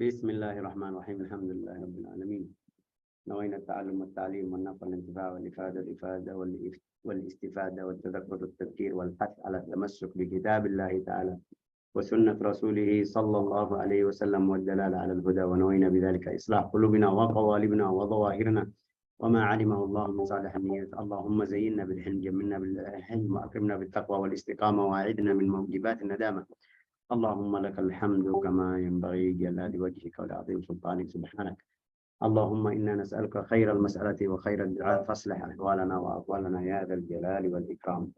Bismillahirrahmanirrahim. Alhamdulillahirabbil alamin. نوينا التعلم والتعليم والنقل والانتفاع والإفادة والاستفادة والتذكر والتذكير والحث على التمسك بكتاب الله تعالى وسنة رسوله صلى الله عليه وسلم والدلالة على الهدى، ونوينا بذلك إصلاح قلوبنا وقوالبنا وظواهرنا وما علمه الله من صالح النيات. اللهم زينا بالحلم، جملنا بالحلم، وأكرمنا بالتقوى والاستقامة، وأعذنا من موجبات الندامة. اللهم لك الحمد كما ينبغي جلال وجهك ولعظيم سلطانك. سبحانك اللهم إنا نسألك خير المسألة وخير الدعاء فاصلح أحوالنا وأقوالنا يا ذا الجلال والإكرام.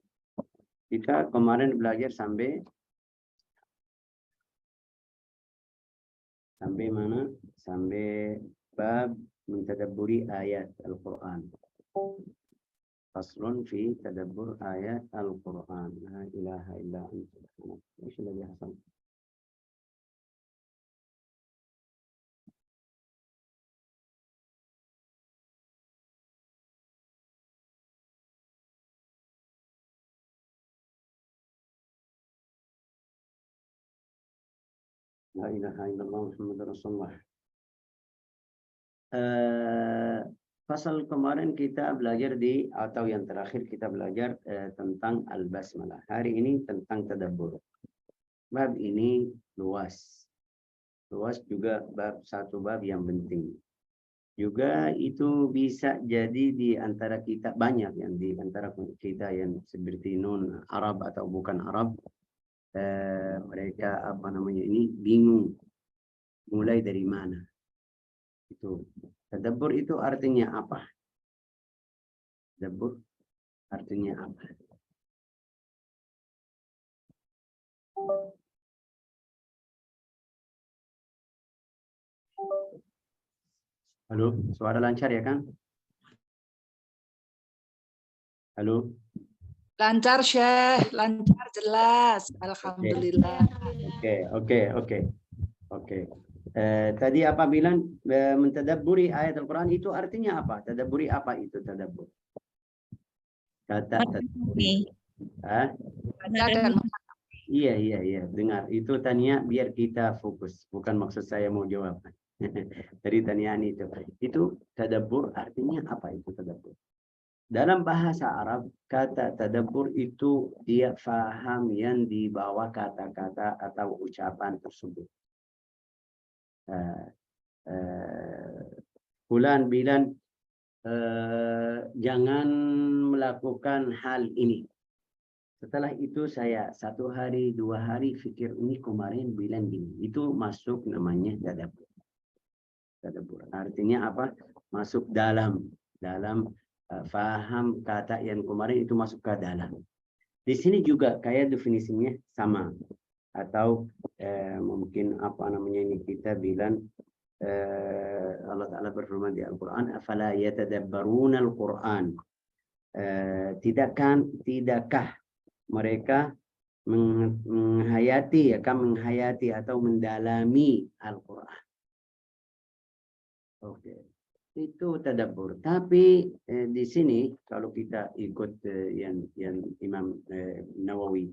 Kita kemarin belajar sampai mana? Sampai bab mentadabburi ayat Al-Quran. Faslun fi tadabbur ayat Al-Quran. La ilaha illa anta subhanaka. Eيش الذي حصل؟ La ilaha illallah Muhammadur Rasulullah. Pasal kemarin kita belajar atau yang terakhir kita belajar tentang al-basmalah. Hari ini tentang tadabbur. Bab ini luas. Luas juga satu bab yang penting. Juga itu bisa jadi di antara kita, banyak yang di antara kita yang seperti non Arab atau bukan Arab, mereka bingung mulai dari mana. Itu tadabbur itu artinya apa? Tadabbur artinya apa? Halo, suara lancar ya kan? Halo. Lancar Syekh, lancar jelas. Alhamdulillah. Oke. Tadi apa bilang mentadabburi ayat Al-Quran itu artinya apa? Tadabburi apa itu tadabbur? Kata tadabburi. Iya. Dengar. Itu Tania biar kita fokus. Bukan maksud saya mau jawab. Dari Tanian itu. Itu tadabbur artinya apa itu tadabbur? Dalam bahasa Arab, kata tadabbur itu dia faham yang di bawah kata-kata atau ucapan tersebut. Fulan bilang jangan melakukan hal ini. Setelah itu saya 1 hari 2 hari pikir ini kemarin bilang gini. Itu masuk namanya tadabbur. Tadabbur artinya apa? Masuk dalam faham kata yang kemarin itu masuk ke dalam. Di sini juga kayak definisinya sama. Atau mungkin ini kita bilang Allah Ta'ala berfirman di Al-Quran, afala yatadabbaruna Al-Quran. Tidakkah mereka menghayati atau mendalami Al-Quran? Oke. Itu tadabbur. Tapi di sini kalau kita ikut yang Imam Nawawi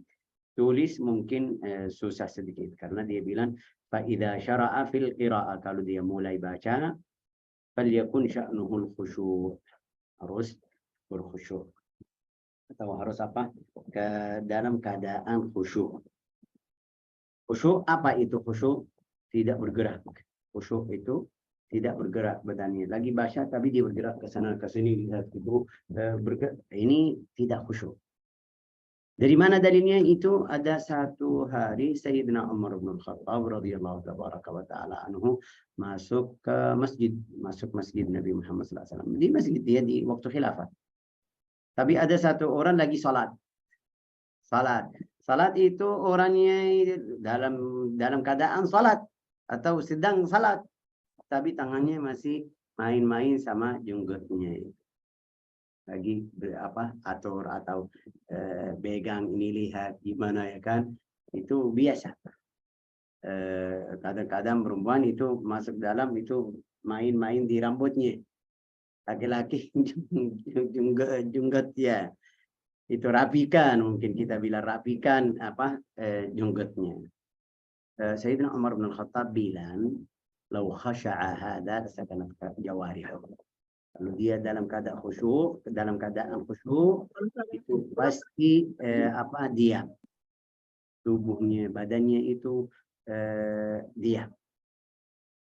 tulis mungkin susah sedikit karena dia bilang fa idza syara'a fil qira'ah, kalau dia mulai baca falyakun sya'nuhul khusyu', harus berkhusyuk atau harus apa? Dalam keadaan khusyuk. Khusyuk apa itu khusyuk? Tidak bergerak. Khusyuk itu tidak bergerak badannya. Lagi baca tapi dia bergerak ke sana ke sini, lihat itu bergerak. Ini tidak khusyuk. Dari mana dalilnya? Itu ada satu hari Sayyidina Umar bin Khattab radhiyallahu taala anhu masuk masjid Nabi Muhammad SAW. Di masjid dia di waktu khilafah. Tapi ada satu orang lagi salat. Salat itu orangnya dalam keadaan salat atau sedang salat, tapi tangannya masih main-main sama jenggotnya. Lagi atur atau pegang ini, lihat gimana ya kan, itu biasa. Kadang-kadang perempuan itu masuk dalam itu main-main di rambutnya, laki-laki jenggot ya itu rapikan, mungkin kita bilang rapikan jenggotnya. Sayyidina Umar bin Khattab bilang Lau khasha'a hadza sakanat jawarihu. Kalau dia dalam keadaan khusyuk, itu pasti diam. Tubuhnya, badannya itu diam.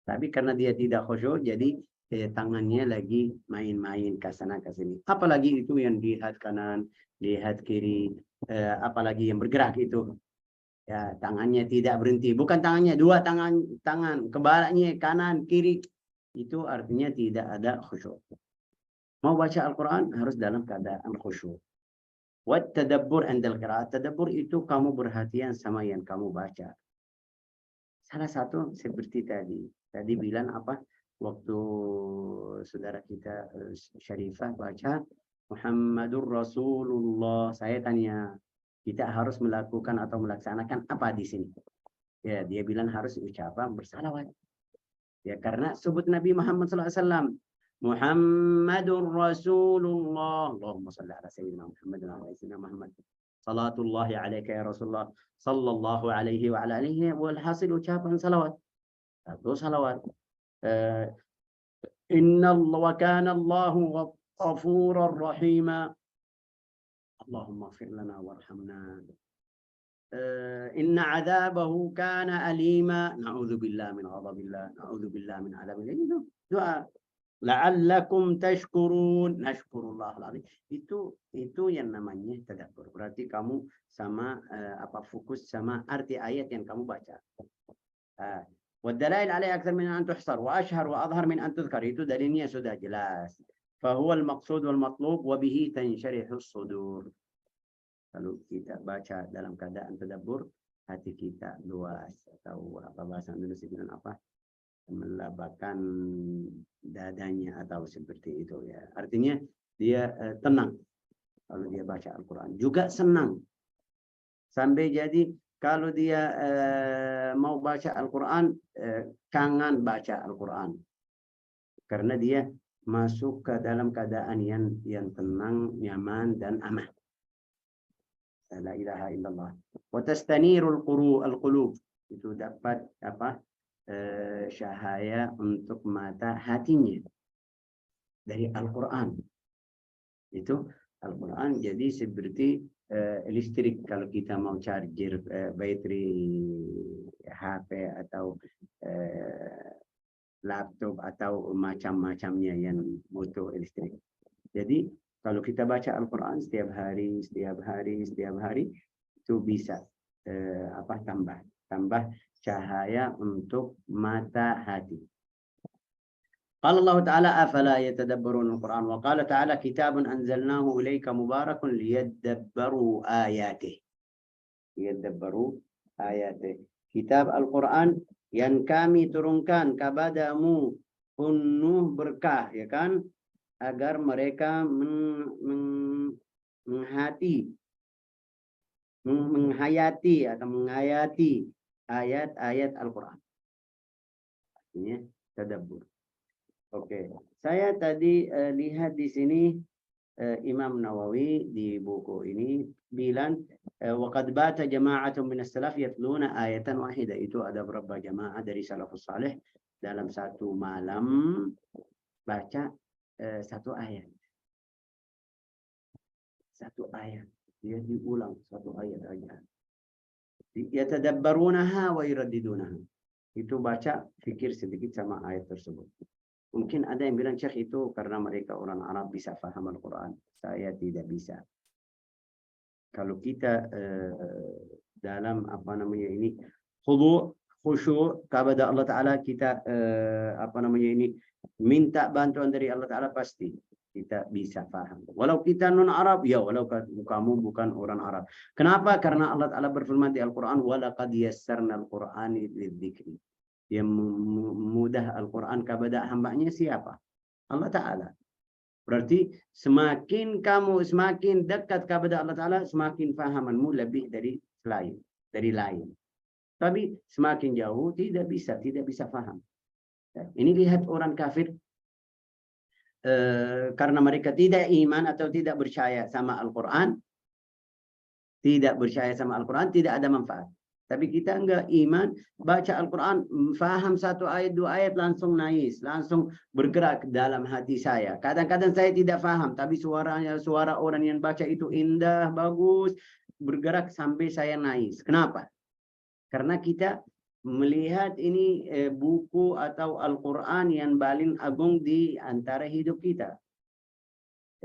Tapi karena dia tidak khusyuk, jadi tangannya lagi main-main ke sana ke sini. Apalagi itu yang lihat kanan, lihat kiri, apalagi yang bergerak itu. Ya, tangannya tidak berhenti. Bukan tangannya, dua tangan kebaliknya kanan kiri. Itu artinya tidak ada khusyuk. Mau baca Al-Quran harus dalam keadaan khusyuk. Wat tadabbur andal qiraat. Tadabbur itu kamu perhatian sama yang kamu baca. Salah satu seperti tadi. Tadi bilang apa? Waktu saudara kita Syarifah baca Muhammadur Rasulullah. Saya tanya, kita harus melakukan atau melaksanakan apa di sini? Ya, dia bilang harus ucapan bersalawat. Ya, karena sebut Nabi Muhammad SAW. Muhammadur Rasulullah. Allahumma salli ala sayyidina Muhammad wa ala sayyidina Muhammad. Salatullahi alaika ya Rasulullah. Sallallahu alaihi wa ala alihi. Walhasil ucapan salawat. Satu salawat. Inna Allah wa kana Allahu ghafuran rahima. Allahumma fir lana warhamna. Inna adzabahu kana alima. Na'udzubillah min ghadabillah. Na'udzubillah min adabillah. Itu doa. La'allakum tashkurun. Nashkurullah al-azim. Itu yang namanya tadabbur. Berarti kamu sama fokus sama arti ayat yang kamu baca. والدلائل عليه أكثر من أن تحصر وأشهر وأظهر من أن تذكر. Itu dalilnya sudah jelas. فهو المقصود والمطلوب وبه تنشرح الصدور. Kalau kita baca dalam keadaan tadabbur, hati kita luas, atau apa bahasa Indonesia bilang apa? Melabakkan dadanya atau seperti itu ya. Artinya dia tenang kalau dia baca Al-Quran. Juga senang. Sampai jadi kalau dia mau baca Al-Quran, kangen baca Al-Quran. Karena dia masuk ke dalam keadaan yang tenang, nyaman, dan aman. La ilaha illallah. Wa tastanirul qulub. Itu dapat cahaya untuk mata hatinya dari Al-Quran. Itu Al-Quran jadi seperti listrik kalau kita mau charger bateri HP atau laptop atau macam-macamnya yang butuh listrik. Jadi kalau kita baca Al-Quran setiap hari itu bisa tambah cahaya untuk mata hati. Qala Allah Ta'ala afala yatadabbarun al-Quran wa qala Ta'ala kitabun anzalnahu ilayka mubarakun liyadabbaru ayatih. Liyadabbaru ayatih. Kitab Al-Quran yang kami turunkan kepadamu penuh berkah, ya kan? Agar mereka menghayati ayat-ayat Al-Quran. Artinya tadabbur. Oke, saya tadi lihat di sini Imam Nawawi di buku ini bilang waqad bata jama'atun min as-salaf yatluna ayatan wahida. Itu ada beberapa jamaah dari salafus saleh dalam satu malam baca satu ayat. Satu ayat. Dia diulang satu ayat aja. Yatadabbarunaha wa yuraddidunaha. Itu baca, fikir sedikit sama ayat tersebut. Mungkin ada yang bilang, Syekh, itu karena mereka orang Arab bisa paham Al-Quran. Saya tidak bisa. Kalau kita dalam khusyuk kepada Allah Ta'ala, kita minta bantuan dari Allah Ta'ala, pasti kita bisa paham. Walau kita non Arab, ya walau kamu bukan orang Arab. Kenapa? Karena Allah Ta'ala berfirman di Al-Quran, وَلَقَدْ يَسَّرْنَا الْقُرْآنِ لِلذِّكْرِ. Yang mudah Al-Quran kepada hambanya siapa? Allah Ta'ala. Berarti semakin dekat kepada Allah Ta'ala, semakin fahamanmu lebih dari lain. Tapi semakin jauh tidak bisa faham. Ini lihat orang kafir, karena mereka tidak iman atau tidak percaya sama Al-Quran, tidak ada manfaat. Tapi kita enggak iman, baca Al-Quran, faham satu ayat, dua ayat, langsung nangis, langsung bergerak dalam hati saya. Kadang-kadang saya tidak faham, tapi suara orang yang baca itu indah, bagus, bergerak sampai saya nangis. Kenapa? Karena kita melihat ini buku atau Al-Quran yang paling agung di antara hidup kita.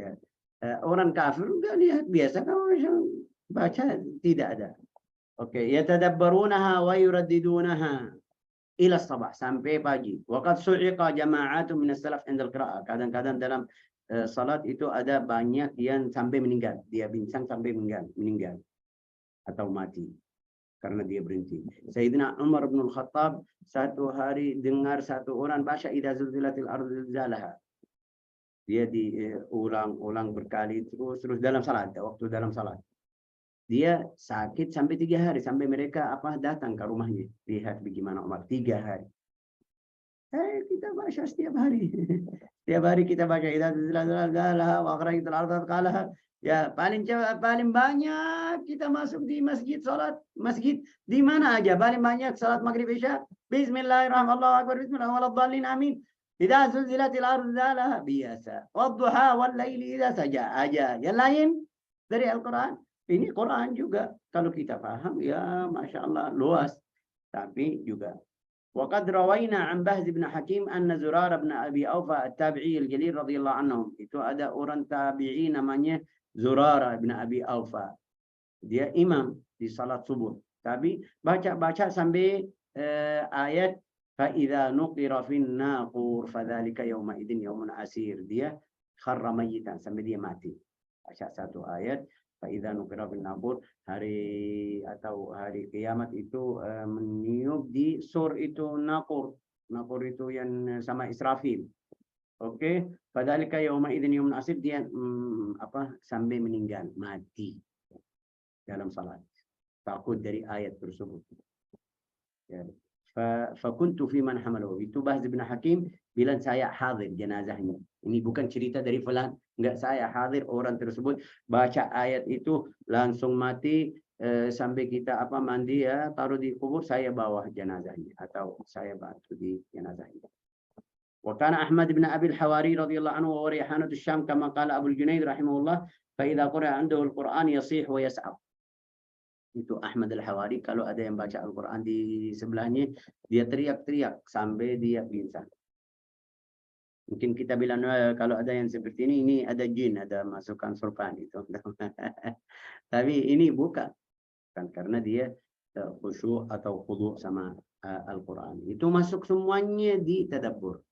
Ya. Orang kafir enggak lihat, biasa kalau baca tidak ada. Oke, yatadabbarunaha wa yuraddidunaha ila sabah, sampai pagi. Waqad su'iqa jama'atun min as-salaf 'inda al-qira'ah. Kadang-kadang dalam salat itu ada banyak yang sampai meninggal. Dia bincang sampai meninggal atau mati karena dia berhenti. Sayyidina Umar bin Al-Khattab satu hari dengar satu orang baca idza zulzilatil ardu zilzalaha. Dia diulang-ulang berkali terus dalam salat, waktu dalam salat. Dia sakit sampai 3 hari, sampai mereka datang ke rumahnya, lihat bagaimana Umar 3 hari. Kita baca setiap hari. Setiap hari kita baca idza zilzalaha wa akhrajatil ardu qalaha. Ya, paling banyak kita masuk di masjid, salat masjid di mana aja, paling banyak salat maghrib isya. Bismillahirrahmanirrahim, Allahu akbar, bismillahirrahmanirrahim, amin. Idza zulzilatil ardu zilzalaha biasa. Wadduha wal laili idza saja aja. Yang lain dari Al-Quran. Ini Quran juga. Kalau kita paham, ya Masya Allah, luas. Tapi juga. Waqad rawaina an Bahz bin Hakim anna Zurara bin Abi Awfa at-tabi'i al-jalil radhiyallahu anhum. Itu ada orang tabi'i namanya Zurara bin Abi Awfa. Dia imam di salat subuh. Tapi baca sampai ayat فَإِذَا نُقِرَ فِي النَّاقُورِ فَذَلِكَ يَوْمَئِذٍ يَوْمٌ عَسِيرٌ. Dia kharra mayyitan, sampai dia mati. Baca satu ayat. Faiza nukira bin nabur, hari kiamat itu meniup di sur itu nakur itu yang sama Israfil. Oke, padahal yauma idzin yaumun asir, dia sampai meninggal, mati dalam salat, takut dari ayat tersebut. Ya. Fakuntu fi man hamalu. Itu Bahz bin Hakim bilang saya hadir jenazahnya. Ini bukan cerita dari fulan, enggak, saya hadir orang tersebut baca ayat itu langsung mati, sampai kita mandi ya, taruh di kubur, saya bawa jenazahnya atau saya bantu di jenazahnya. Wa kana Ahmad bin Abi al-Hawari radhiyallahu anhu wa rihanatu Syam kama qala Abu al-Junaid rahimahullah, fa idza qira'a 'indahu al-Qur'an yasih wa yas'ab. Itu Ahmad al-Hawari, kalau ada yang baca Al-Quran di sebelahnya, dia teriak-teriak sampai dia pingsan. Mungkin kita bilang kalau ada yang seperti ini ada jin, ada masukan surpan itu. Tapi ini bukan karena dia khusyuk atau khudu sama Al-Quran. Itu masuk semuanya di tadabbur.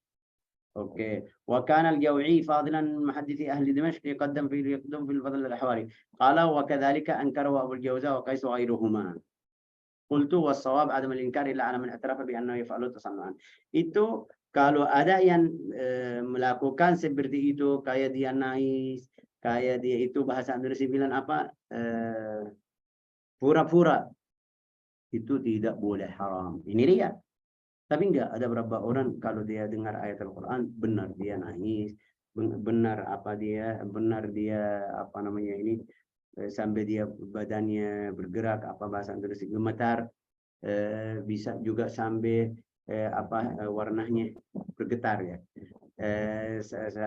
Oke, wa kana al-Jaw'i fadilan muhaddits ahli Dimashq yaqaddam fi al-fadl al-Hawari. Qala wa kadzalika ankara Abu al-Jawza wa Qais wa ghairuhuma. Qultu was-shawab adam al-inkar illa ala man i'tarafa bi annahu yaf'alu tasannu'an. Itu kalau ada yang melakukan seperti itu, kayak dia nangis, kayak dia itu bahasa Indonesia bilang pura-pura, itu tidak boleh, haram. Ini riya. Tapi enggak, ada beberapa orang kalau dia dengar ayat Al-Quran, benar dia nangis, benar dia sampai dia badannya bergerak, bahasa Indonesia gemetar, bisa juga sampai warnanya bergetar ya,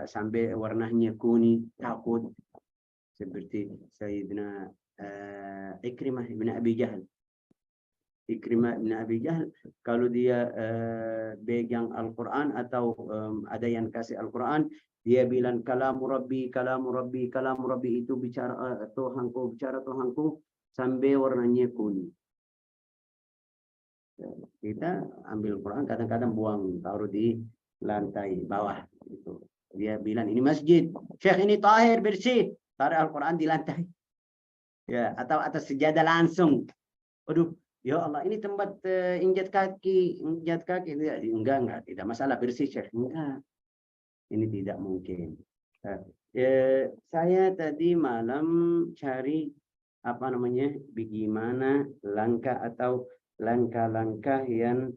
sampai warnanya kuning, takut, seperti Sayyidina Ikrimah bin Abi Jahal. Ikrimah bin Abi Jahal, kalau dia pegang Al-Quran atau ada yang kasih Al-Quran, dia bilang kalamu Rabbi, kalamu Rabbi, kalamu Rabbi, itu bicara Tuhanku, sampai warnanya kuning. Kita ambil Quran, kadang-kadang buang, taruh di lantai bawah. Itu. Dia bilang ini masjid, Syekh ini tahir, bersih, taruh Al-Quran di lantai. Ya, atau atas sejadah langsung. Aduh, ya Allah, ini tempat injak kaki. Enggak, tidak masalah, bersih, Syekh. Enggak. Ini tidak mungkin. Saya tadi malam cari bagaimana langkah atau langkah-langkah yang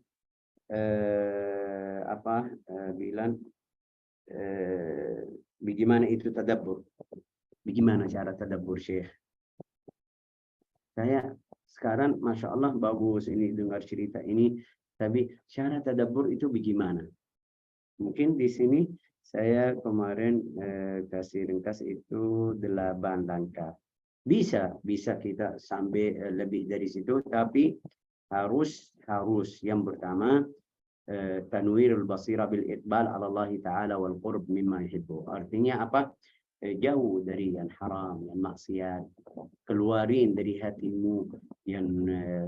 bagaimana itu tadabbur. Bagaimana cara tadabbur, Syekh? Saya sekarang Masya Allah bagus ini dengar cerita ini, tapi cara tadabbur itu bagaimana? Mungkin di sini saya kemarin kasih ringkas itu 8 langkah. Bisa kita sampai lebih dari situ, tapi harus yang pertama tanwirul basira bil iqbal ala Allah Ta'ala wal qurb mimma yuhibbu. Artinya apa? Jauh dari yang haram, yang maksiat, keluarin dari hatimu yang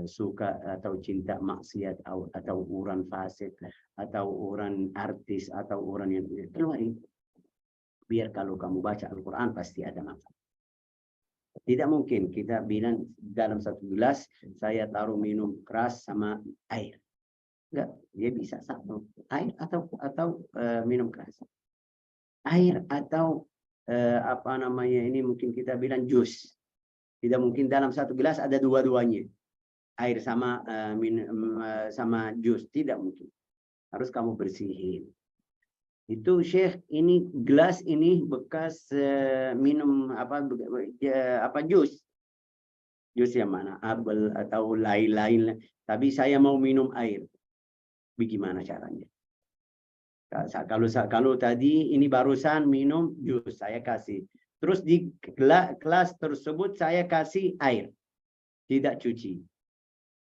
suka atau cinta maksiat atau orang fasik atau orang artis atau orang yang keluarin. Biar kalau kamu baca Al-Quran pasti ada manfaat. Tidak mungkin kita bilang dalam satu gelas saya taruh minum keras sama air. Enggak, dia bisa satu air atau minum keras. Air atau apa namanya ini mungkin kita bilang jus. Tidak mungkin dalam satu gelas ada dua-duanya. Air sama sama jus, tidak mungkin. Harus kamu bersihin. Itu Syekh, ini gelas ini bekas minum apa jus. Jus yang mana? Apel atau lain-lain. Tapi saya mau minum air. Bagaimana caranya? Kalau tadi ini barusan minum jus, saya kasih. Terus di kelas tersebut saya kasih air. Tidak cuci.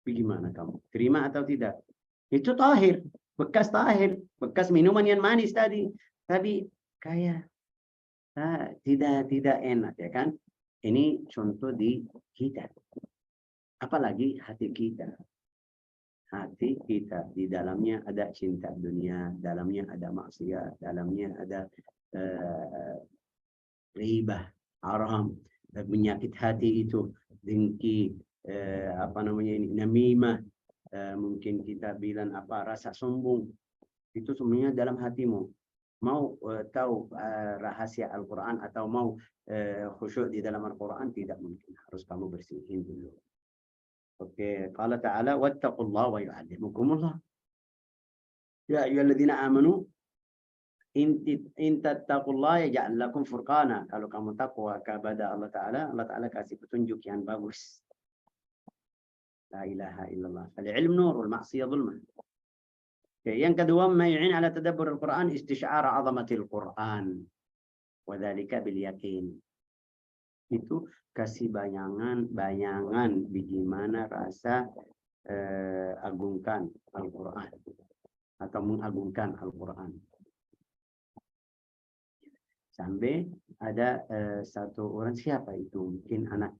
Bagaimana kamu? Terima atau tidak? Itu tahir. Bekas tahir. Bekas minuman yang manis tadi. Tapi kayak tidak enak, ya kan? Ini contoh di kita. Apalagi hati kita. Hati kita di dalamnya ada cinta dunia, dalamnya ada maksiat, dalamnya ada ribah, haram, menyakit hati itu, dengki, apa namanya ini, namimah, mungkin kita bilang apa, rasa sombong, itu semuanya dalam hatimu. Mau tahu rahasia Al-Quran atau mau khusyuk di dalam Al-Quran, tidak mungkin, harus kamu bersihin dulu. Oke, qala ta'ala wattaqullaha wa yu'allimukumullah. Ya ayyuhalladzina amanu in tattaqullaha yaj'al lakum furqana. Kalau kamu takwa kepada Allah Ta'ala kasih petunjuk yang bagus. La ilaha illallah. Al-ilm nur wal ma'siyah dhulmah. Oke, yang kedua, ma yu'in ala tadabbur al-Quran istisy'ara 'azamatil Quran. Wa dzalika bil yaqin. Itu kasih bayangan bagaimana rasa agungkan Al-Quran atau mengagungkan Al-Quran. Sampai ada satu orang, siapa itu? Mungkin anak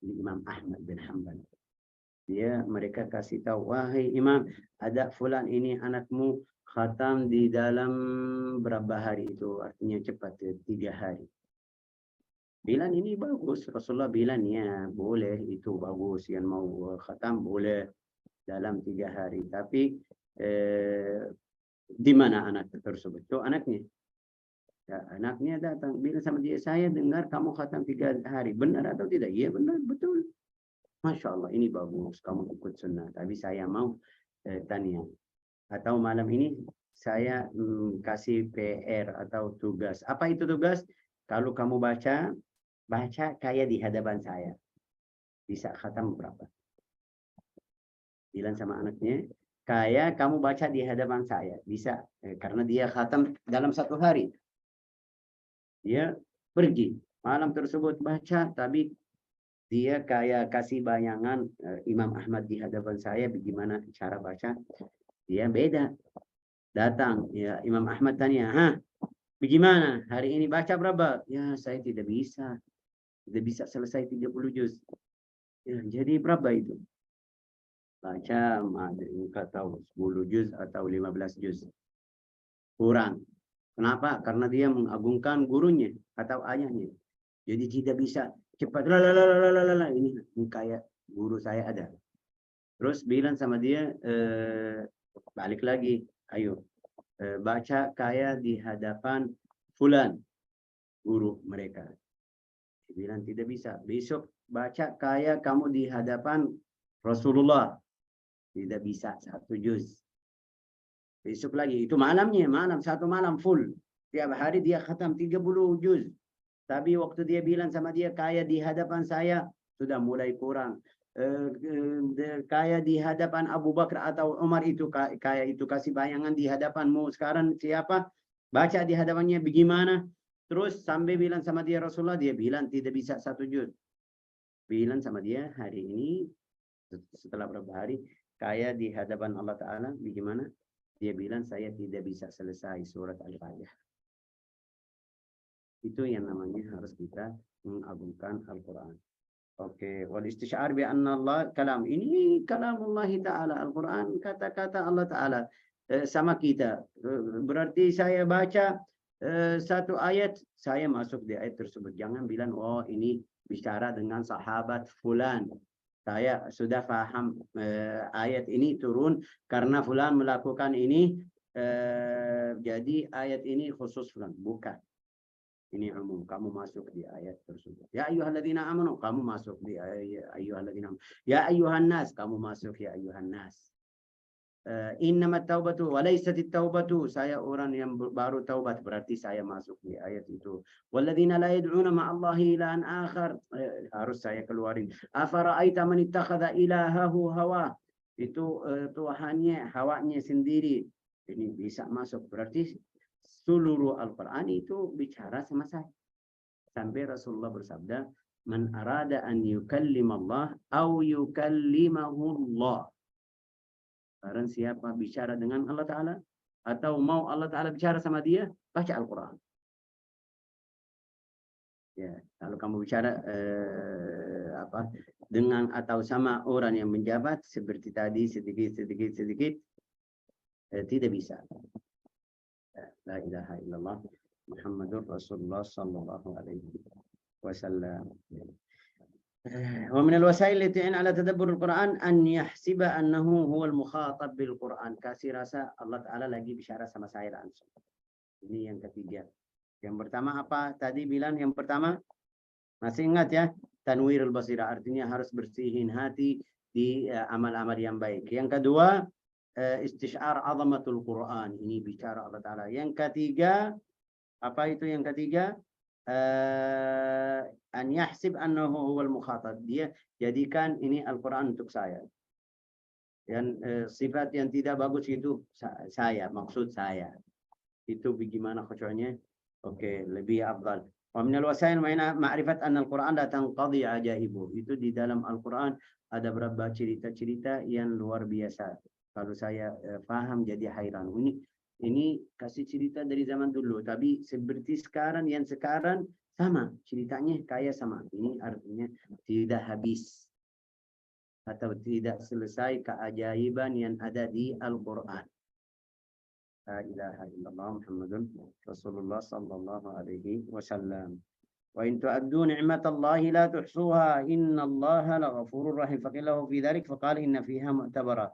Imam Ahmad bin Hanbal. Mereka kasih tahu, wahai Imam, ada fulan ini anakmu khatam di dalam berapa hari itu? Artinya cepat, 3 hari. Bilang ini bagus, Rasulullah bilang ya boleh, itu bagus, yang mau khatam boleh dalam 3 hari. Tapi di mana anak tersebut? Itu anaknya. Ya, anaknya datang bilang sama dia, saya dengar kamu khatam 3 hari, benar atau tidak? Iya benar, betul. Masya Allah, ini bagus, kamu ikut sunnah. Tapi saya mau tanya, atau malam ini saya kasih PR atau tugas. Apa itu tugas? Kalau kamu baca kayak di hadapan saya. Bisa khatam berapa? Bilang sama anaknya, kayak kamu baca di hadapan saya. Bisa, karena dia khatam dalam 1 hari. Dia pergi. Malam tersebut baca, tapi dia kayak kasih bayangan Imam Ahmad di hadapan saya, bagaimana cara baca. Dia beda. Datang, ya Imam Ahmad tanya, bagaimana? Hari ini baca berapa? Ya, saya tidak bisa. Tidak bisa selesai 30 juz. Ya, jadi berapa itu? Baca, enggak tahu 10 juz atau 15 juz. Kurang. Kenapa? Karena dia mengagungkan gurunya atau ayahnya. Jadi tidak bisa cepat. Ini kayak guru saya ada. Terus bilang sama dia, balik lagi. Ayo, baca kayak di hadapan fulan, guru mereka. Bilang tidak bisa. Besok baca kayak kamu di hadapan Rasulullah. Tidak bisa 1 juz. Besok lagi. Itu malamnya. 1 malam full. Tiap hari dia khatam 30 juz. Tapi waktu dia bilang sama dia kayak di hadapan saya sudah mulai kurang. Kayak di hadapan Abu Bakar atau Umar itu kayak itu kasih bayangan di hadapanmu. Sekarang siapa? Baca di hadapannya bagaimana? Terus sampai bilang sama dia Rasulullah, dia bilang tidak bisa 1 juz. Bilang sama dia hari ini setelah beberapa hari kayak di hadapan Allah Ta'ala bagaimana? Dia bilang saya tidak bisa selesai surat Al-Fatihah. Itu yang namanya harus kita mengagungkan Al-Quran. Oke, wal istisyar bi anna Allah kalam. Ini kalamullah Ta'ala. Al-Quran kata-kata Allah Ta'ala sama kita. Berarti saya baca satu ayat, saya masuk di ayat tersebut. Jangan bilang, oh ini bicara dengan sahabat fulan. Saya sudah paham ayat ini turun karena fulan melakukan ini. Jadi ayat ini khusus fulan. Bukan. Ini umum, kamu masuk di ayat tersebut. Ya ayyuhalladzina amanu, kamu masuk di ayyuhalladzina amanu. Ya ayyuhan nas, kamu masuk ya ayyuhan nas. Innamat taubatu wa laysatit taubatu, saya orang yang baru taubat, berarti saya masuk di ayat itu. Walladzina la yad'una ma'allahi ilahan akhar, harus saya keluarin. Afara'aita man ittakhadha ilahahu hawa, itu Tuhannya, hawanya sendiri. Ini bisa masuk, berarti seluruh Al-Quran itu bicara sama saya. Sampai Rasulullah bersabda, man arada an yukallim Allah au yukallimahullah. Barang siapa bicara dengan Allah Ta'ala atau mau Allah Ta'ala bicara sama dia, baca Al-Quran. Ya, kalau kamu bicara dengan atau sama orang yang menjabat seperti tadi sedikit tidak bisa. La ilaha illallah Muhammadur Rasulullah sallallahu alaihi wasallam. Wa min al-wasail allati tu'in ala tadabbur al-Quran an yahsiba annahu huwa al-mukhatab bil Quran. Kasih rasa Allah Ta'ala lagi bicara sama saya langsung. Ini yang ketiga. Yang pertama apa? Tadi bilang yang pertama masih ingat ya? Tanwirul basira, artinya harus bersihin hati di amal-amal yang baik. Yang kedua, istisyar azamatul Quran, ini bicara Allah Ta'ala. Yang ketiga, apa itu yang ketiga? An yahsib annahu huwal mukhatab, dia jadikan ini Al-Quran untuk saya. Dan sifat yang tidak bagus itu saya, maksud saya. Itu bagaimana khusyuknya? Oke, lebih afdal. Wa min al-wasail ma'rifat anna Al-Quran la tanqadi ajaibu. Itu di dalam Al-Quran ada beberapa cerita-cerita yang luar biasa. Kalau saya paham jadi hairan. Ini kasih cerita dari zaman dulu, tapi seperti sekarang, yang sekarang sama ceritanya kayak sama. Ini artinya tidak habis atau tidak selesai keajaiban yang ada di Al-Quran. La ilaha illallah Muhammadun Rasulullah sallallahu alaihi wasallam. Wa in tu'addu ni'matallahi la tuhsuha innallaha laghafurur rahim. Faqilahu fi dzalik faqala inna fiha mu'tabarat.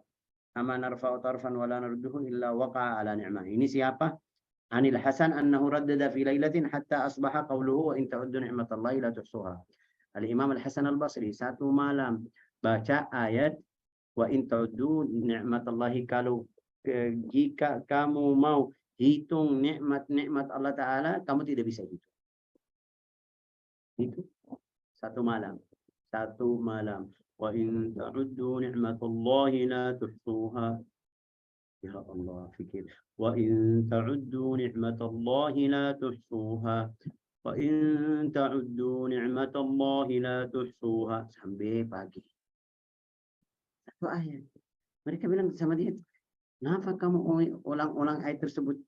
Ama narfa'u tarfan wa la narduhu illa waqa'a ala ni'mah. Ini siapa? Anil Hasan annahu raddada fi lailatin hatta asbaha qawluhu wa in ta'uddu ni'matallahi la tuhsuha. Al-Imam Al-Hasan Al-Basri satu malam baca ayat wa in ta'uddu ni'matallahi, kalau jika kamu mau hitung nikmat-nikmat Allah Ta'ala, kamu tidak bisa hitung. Itu satu malam. Satu malam. Wa in ta'uddu ni'matallahi la tuhsuha. Ya Allah, fikir. Wa in ta'uddu ni'matallahi la tuhsuha. Wa in ta'uddu ni'matallahi la tuhsuha. Sampai pagi. Satu ayat. Mereka bilang sama dia, kenapa kamu ulang-ulang ayat tersebut?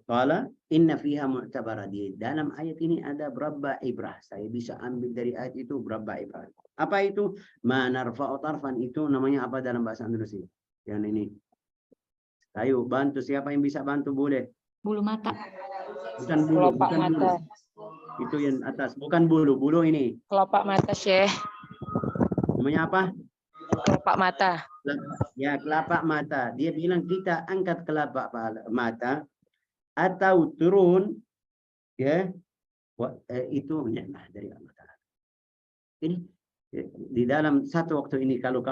Qala inna fiha mu'tabara, di dalam ayat ini ada berapa ibrah. Saya bisa ambil dari ayat itu berapa ibrah. Apa itu? Ma narfa'u tarfan, itu namanya apa dalam bahasa Indonesia? Yang ini. Ayo bantu, siapa yang bisa bantu boleh. Bulu mata. Bukan bulu, Kelopak bukan mata. bulu. Itu yang atas, bukan bulu, bulu ini. Kelopak mata, Syekh. Namanya apa? Kelopak mata. Ya, kelopak mata. Dia bilang kita angkat kelopak mata atau turun, ya, itu nikmat dari Allah Ta'ala. Ini di dalam satu waktu ini, kalau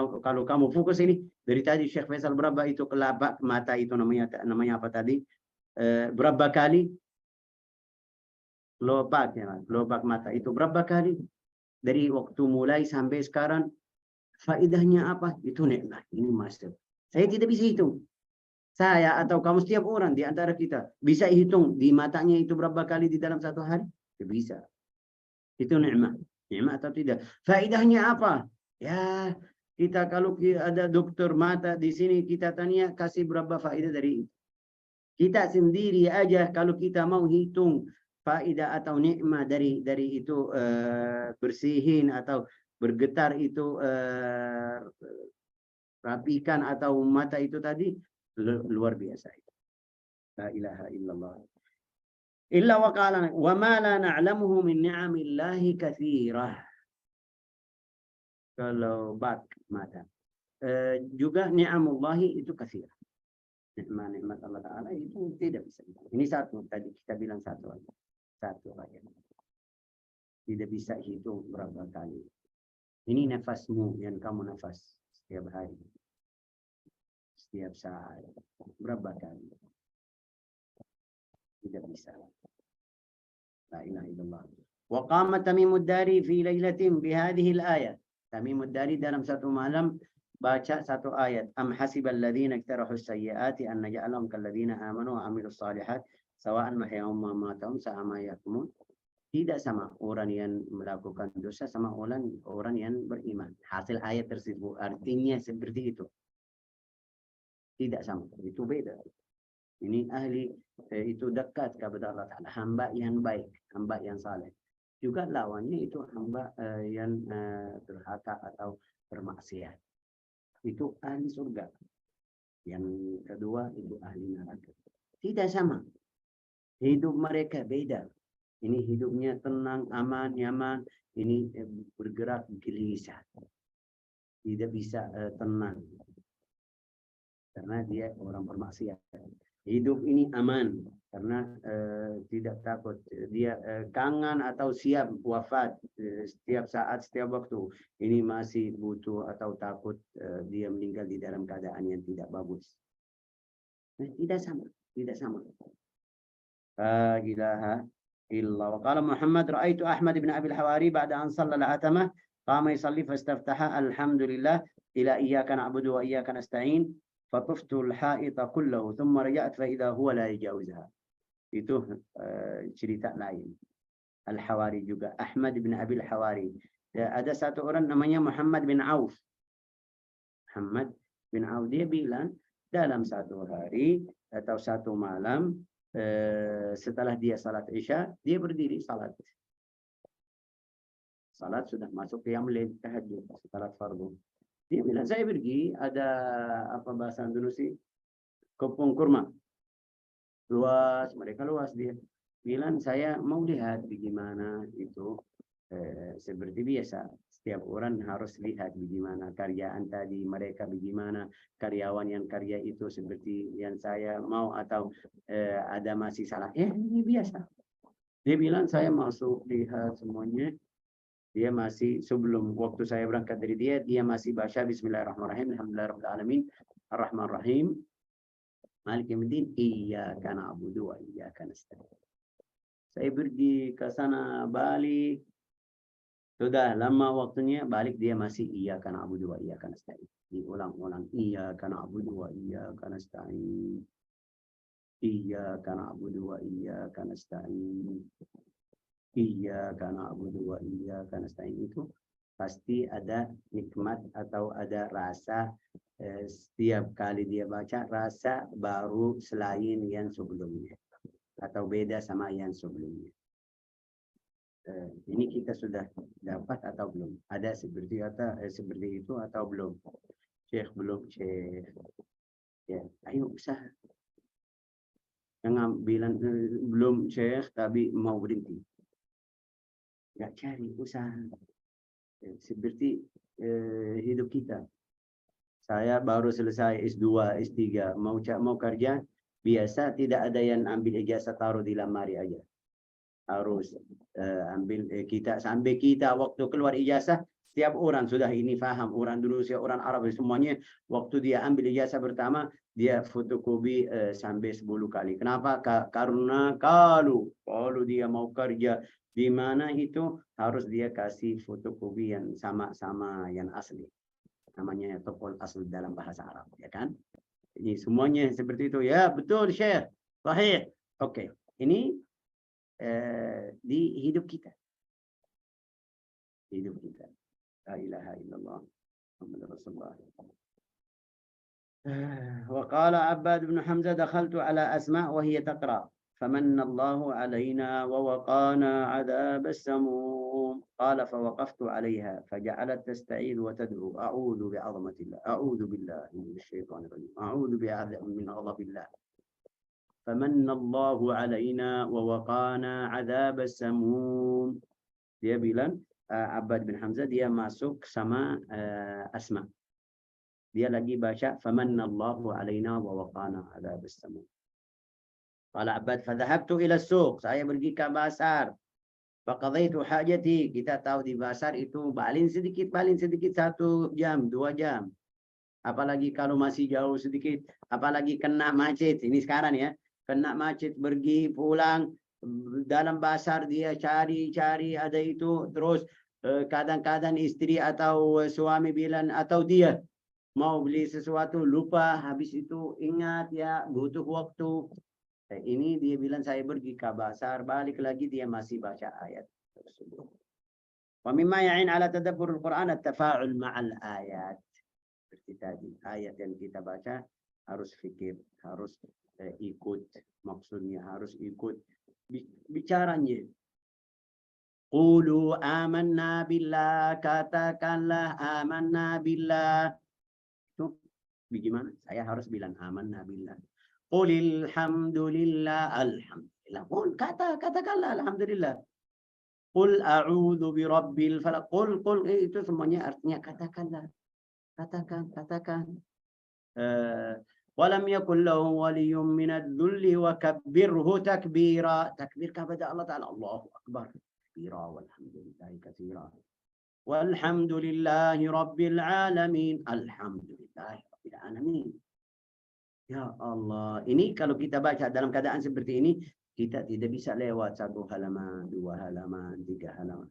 kamu fokus ini, dari tadi Syekh Faisal berapa itu kelopak mata itu namanya apa tadi? Berapa kali? Kelopak, ya, kelopak mata itu berapa kali? dari waktu mulai sampai sekarang, faedahnya apa? Itu nikmat. Ini master. Saya tidak bisa hitung. Saya atau kamu setiap orang di antara kita bisa hitung di matanya itu berapa kali di dalam satu hari? Tidak bisa. Itu nikmat. Nikmat atau tidak? Faedahnya apa? Ya, kita kalau ada dokter mata di sini kita tanya kasih berapa faedah dari itu. Kita sendiri aja kalau kita mau hitung faedah atau nikmat dari itu bersihin atau bergetar itu rapikan atau mata itu tadi luar biasa itu. La ilaha illallah. Illa wa qala wa ma la na'lamuhu min ni'amillahi katsirah. Kalau bak mata. Juga ni'amullahi itu katsirah. Nikmat Allah Ta'ala itu tidak bisa. Ini satu tadi kita bilang satu aja. Satu aja. Tidak bisa hitung berapa kali. Ini nafasmu yang kamu nafas setiap hari. Setiap saat. Berapa kali? Tidak bisa. La ilaha illallah. Wa qama Tamimud Dari fi lailatin bihadhihi al-ayat. Tamimud Dari dalam satu malam baca satu ayat. Am hasibal ladzina iktarahu sayyiati an naj'alahum kal ladzina amanu wa amilus shalihat sawa'an mahyahum wa mamatahum sa'a ma yahkumun. Tidak sama orang yang melakukan dosa sama orang yang beriman. Hasil ayat tersebut artinya seperti itu. Tidak sama, itu beda. Ini ahli itu dekat kepada Allah Ta'ala, hamba yang baik, hamba yang saleh. Juga lawannya itu hamba yang durhaka atau bermaksiat. Itu ahli surga. Yang kedua itu ahli neraka. Tidak sama. Hidup mereka beda. Ini hidupnya tenang, aman, nyaman. Ini bergerak gelisah. Tidak bisa tenang. Karena dia orang bermaksiat. Hidup ini aman. Karena tidak takut. Dia kangen atau siap wafat. Setiap saat, setiap waktu. Ini masih butuh atau takut dia meninggal di dalam keadaan yang tidak bagus. Tidak sama. Tidak sama. La ilaha إلا وقال محمد رأيت أحمد بن أبي الحواري بعد أن صلى العتمة قام يصلي فاستفتح الحمد لله إلى إياك نعبد وإياك نستعين فطفت الحائط كله ثم رجعت فإذا هو لا يجاوزها. Itu cerita lain. Al-Hawari juga Ahmad bin Abi al-Hawari. Ada satu orang namanya Muhammad bin Auf. Muhammad bin Auf dia bilang dalam satu hari atau satu malam setelah dia salat Isya, dia berdiri salat. Salat sudah masuk qiyam lail tahajud, salat fardu. Dia bilang, saya pergi ada apa bahasa Indonesia? Kebun kurma. Luas, mereka luas dia. Bilang saya mau lihat bagaimana itu seperti biasa. Setiap orang harus lihat bagaimana karyaan tadi, mereka bagaimana karyawan yang karya itu seperti yang saya mau atau ada masih salah. Ini biasa. Dia bilang saya masuk lihat semuanya. Dia masih sebelum waktu saya berangkat dari dia masih baca Bismillahirrahmanirrahim. Alhamdulillahirrahmanirrahim. Ar-Rahmanirrahim. Maliki yaumiddin. Iyyaka na'budu wa iyyaka nasta'in. Saya pergi ke sana balik. Sudah lama waktunya balik dia masih iyyaka na'budu wa iyyaka nasta'in. Diulang-ulang iyyaka na'budu wa iyyaka nasta'in. Iyyaka na'budu wa iyyaka nasta'in. Iyyaka na'budu wa iyyaka nasta'in itu pasti ada nikmat atau ada rasa setiap kali dia baca rasa baru selain yang sebelumnya atau beda sama yang sebelumnya. Ini kita sudah dapat atau belum? Ada seperti itu atau belum? Syekh belum, Syekh. Ya, ayo usaha. Jangan bilang belum Syekh tapi mau berhenti. Nggak cari usaha. Seperti hidup kita. Saya baru selesai S2, S3, mau kerja, biasa tidak ada yang ambil ijazah taruh di lemari aja. Harus ambil kita sampai kita waktu keluar ijazah setiap orang sudah ini faham orang Indonesia orang Arab semuanya waktu dia ambil ijazah pertama dia fotokopi sampai 10 kali. Kenapa? Karena kalau dia mau kerja Di mana itu harus dia kasih fotokopi yang sama-sama yang asli. Namanya topol asli dalam bahasa Arab, ya kan? Ini semuanya seperti itu. Ya, betul, Syekh. Sahih. Oke. Ini di hidup kita. Hidup kita. La ilaha illallah. Muhammad Rasulullah. وقال عباد بن حمزة دخلت على أسماء وهي تقرأ فمن الله علينا ووقانا عذاب السموم قال فوقفت عليها فجعلت تستعيذ وتدعو أعوذ بعظمة الله أعوذ بالله من الشيطان الرجيم أعوذ من غضب الله فمن الله علينا ووقانا عذاب السموم. Dia bilang Abbad bin Hamzah dia masuk sama Asma. Dia lagi baca famanallahu alaina wa waqana adzabas samum. Qala Abbad fadhahabtu ila as-suq. Saya pergi ke pasar. Faqadaitu hajati. Kita tahu di pasar itu paling sedikit 1 jam, 2 jam. Apalagi kalau masih jauh sedikit, apalagi kena macet. Ini sekarang ya, kena macet pergi pulang dalam pasar dia cari ada itu terus kadang-kadang istri atau suami bilang atau dia mau beli sesuatu lupa, habis itu ingat ya butuh waktu. Ini dia bilang saya pergi ke pasar, balik lagi dia masih baca ayat tersebut. Wa mimma ya'in ala tadabbur al-Quran at-tafa'ul ma'al ayat. Seperti tadi, ayat yang kita baca harus fikir, harus ikut, maksudnya harus ikut bicaranya. Qulu amanna billah, katakanlah amanna billah. Bagaimana? Saya harus bilang amanna billah. Qulil hamdulillah, alhamdulillah. Katakanlah alhamdulillah. Qul a'udzu birabbil falaq. Qul itu semuanya artinya katakanlah. Katakan. Walam yakul lahu waliyyun minadh-dhulli wa kabbirhu takbira. Takbir kepada Allah Ta'ala. Allahu akbar. Takbira walhamdulillahi katsira. Walhamdulillahi rabbil alamin. Alhamdulillahi rabbil alamin. Ya Allah, ini kalau kita baca dalam keadaan seperti ini, kita tidak bisa lewat 1 halaman, 2 halaman, 3 halaman.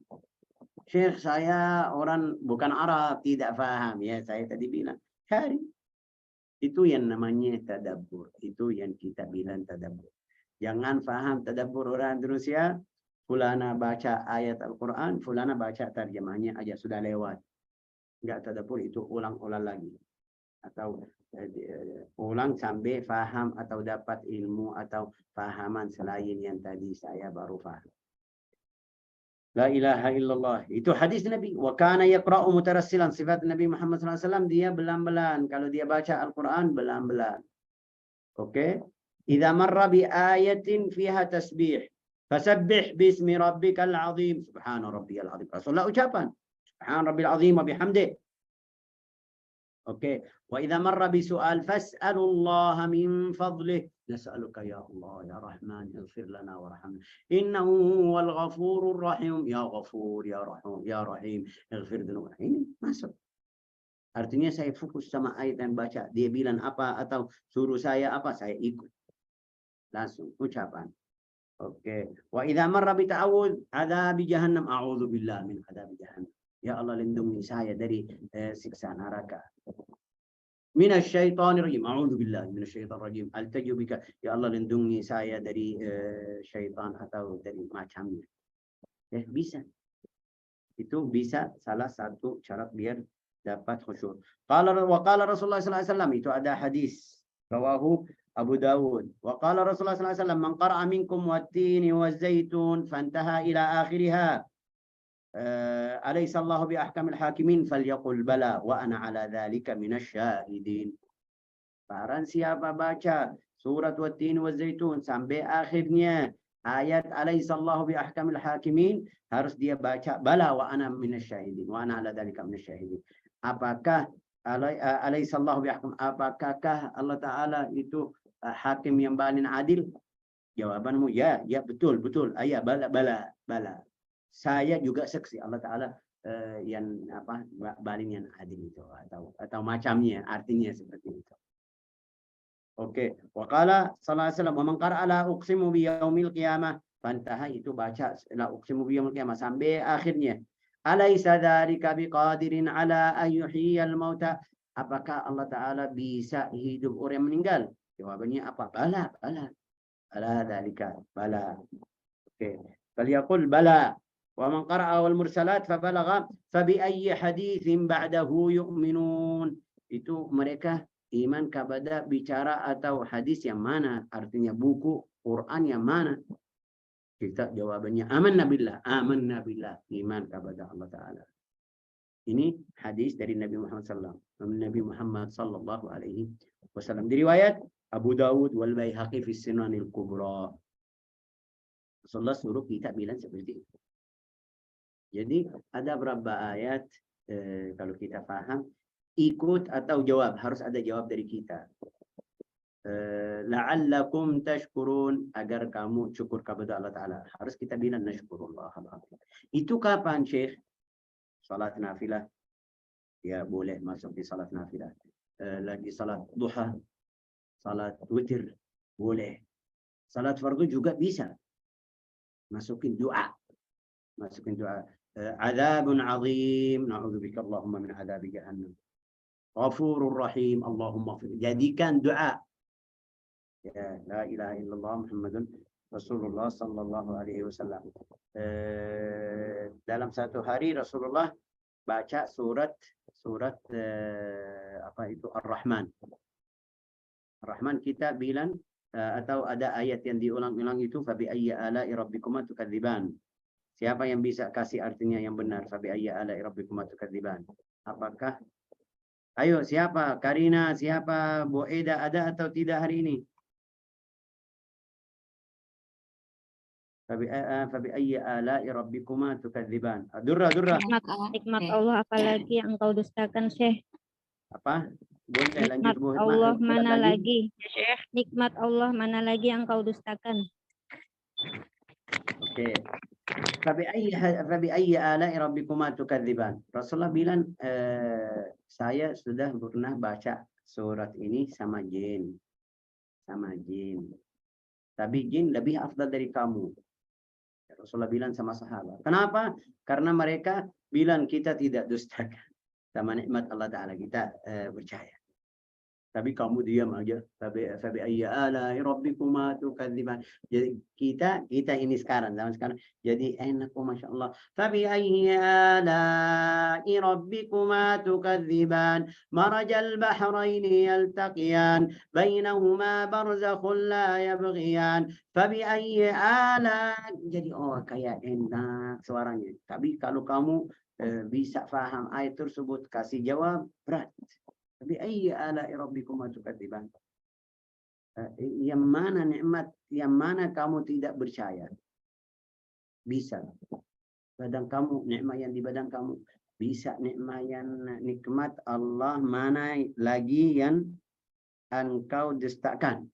Syekh, saya orang bukan Arab, tidak paham. Ya, saya tadi bilang, cari. Itu yang namanya tadabbur. Itu yang kita bilang tadabbur. Jangan paham tadabbur orang Indonesia. Fulana baca ayat Al-Quran, fulana baca terjemahnya aja sudah lewat. Enggak tadabbur, itu ulang-ulang lagi. Atau ulang sampai faham atau dapat ilmu atau fahaman selain yang tadi saya baru faham. La ilaha illallah. Itu hadis Nabi. Wa kana yaqra'u mutarassilan. Sifat Nabi Muhammad SAW, dia belan-belan. Kalau dia baca Al-Quran, belan-belan. Oke. Idza marra bi ayatin fiha tasbih. Fasabbih bismi rabbikal azim. Subhana rabbiyal azim. Rasulullah ucapan. Subhana rabbil azim wa bihamdih. Oke. Wa idza marra bi su'al fas'alullaha min fadlih. Nas'aluka ya Allah ya Rahman ighfir lana warhamna innahu huwal ghafurur rahim. Ya Ghafur ya Rahim ya Rahim ighfir dzunub. Ini masuk. Artinya saya fokus sama ayat yang baca. Dia bilang apa atau suruh saya apa, saya ikut. Langsung ucapan. Oke. Wa idza marra bi ta'awudz adzabi jahannam. A'udzu billah min adzabi jahannam. Ya Allah lindungi saya dari siksa neraka. Minasyaitonir rajim. A'udzu billahi minasyaitonir rajim. Altaju bika. Ya Allah lindungi saya dari syaitan atau dari macamnya. Bisa. Itu bisa salah satu syarat biar dapat khusyuk. Qala Rasulullah sallallahu alaihi wasallam, itu ada hadis rawahu Abu Dawud. Wa qala Rasulullah sallallahu alaihi wasallam, man qara'a minkum wat-tini waz-zaitun fantaha ila akhiriha. Alaysa Allahu bi ahkamil hakimin falyaqul bala wa ana ala dzalika minasyahidin. Barang siapa baca surat Wat-Tin waz-Zaitun sampai akhirnya ayat alaysa Allahu bi ahkamil hakimin, harus dia baca bala wa ana minasyahidin wa ana ala dzalika minasyahidin. Apakah alaysa Allahu bi ahkam, apakah Allah Taala itu hakim yang paling adil? Jawabanmu ya betul. Ayat bala. Saya juga saksi Allah Ta'ala yang paling yang adil itu atau macamnya, artinya seperti itu. Oke. Wa qala sallallahu alaihi wasallam, "Man qara'a la uqsimu bi yaumil qiyamah Fantaha itu baca la uqsimu biyaumil qiyamah sampai akhirnya. Alaysa dzalika biqadirin ala an yuhyiyal mauta. Apakah Allah Ta'ala bisa hidup orang yang meninggal? Jawabannya apa? Bala, bala. Bala dzalika, bala. Oke. Falyaqul bala. Wa man qara'a wal mursalat fa balagha fa bi ayyi haditsin ba'dahu yu'minun. Itu mereka iman kepada bicara atau hadis yang mana? Artinya buku Quran yang mana? Kita jawabannya amanna billah, iman kepada Allah Ta'ala. Ini hadis dari Nabi Muhammad sallallahu alaihi wasallam. Diriwayat Abu Dawud wal Baihaqi fi Sunanil Kubra. Rasulullah suruh kita bilang seperti itu. Jadi ada beberapa ayat kalau kita paham ikut atau jawab, harus ada jawab dari kita. La'allakum tashkurun, agar kamu syukur kepada Allah Ta'ala. Harus kita bilang nashkurullah. Itu kapan, Syekh? Salat nafilah. Ya boleh masuk di salat nafilah. Lagi salat duha, salat witir, boleh. Salat fardu juga bisa. Masukin doa. Adzabun azim, na'udzubika Allahumma min adzabi jahannam. Ghafurur rahim, Allahumma ighfir. Jadikan doa. Ya, la ilaha illallah Muhammadun Rasulullah sallallahu alaihi wasallam. Dalam satu hari Rasulullah baca surat apa itu Ar-Rahman. Ar-Rahman kita bilang atau ada ayat yang diulang-ulang itu fa bi ayyi ala'i rabbikuma tukadziban. Siapa yang bisa kasih artinya yang benar? Fa bi ayyi ala'i rabbikuma tukadziban. Apakah? Ayo siapa? Karina, siapa? Bu Eda ada atau tidak hari ini? Fabi ayyi ala'i rabbikuma tukadziban. Durra. Nikmat Allah apalagi yang engkau dustakan, Syekh. Apa? Boleh lanjut, Nikmat Bu. Allah mana lagi? Ya, Syekh. Nikmat Allah mana lagi yang engkau dustakan? Oke. Fabi ayyi ala'i rabbikuma tukadziban. Rasulullah bilang saya sudah pernah baca surat ini sama jin. Tapi jin lebih afdal dari kamu. Rasulullah bilang sama sahabat. Kenapa? Karena mereka bilang kita tidak dustakan sama nikmat Allah Ta'ala, kita percaya. Tapi kamu diam aja. Fabi ayyi ala'i rabbikuma tukadziban. Jadi kita ini sekarang, zaman sekarang. Jadi enak, Masya Allah. Fabi ayyi ala'i rabbikuma tukadziban. Marajal bahraini yaltaqiyan. Bainahuma barzakhun la yabghiyan. Fabi ayyi ala'i. Jadi kayak enak suaranya. Tapi kalau kamu bisa paham ayat tersebut, kasih jawab, berat. Tapi ayyi ala'i rabbikuma tukadziban. Yang mana nikmat, yang mana kamu tidak percaya? Bisa. Badan kamu, nikmat yang di badan kamu. Bisa nikmat Allah mana lagi yang engkau dustakan.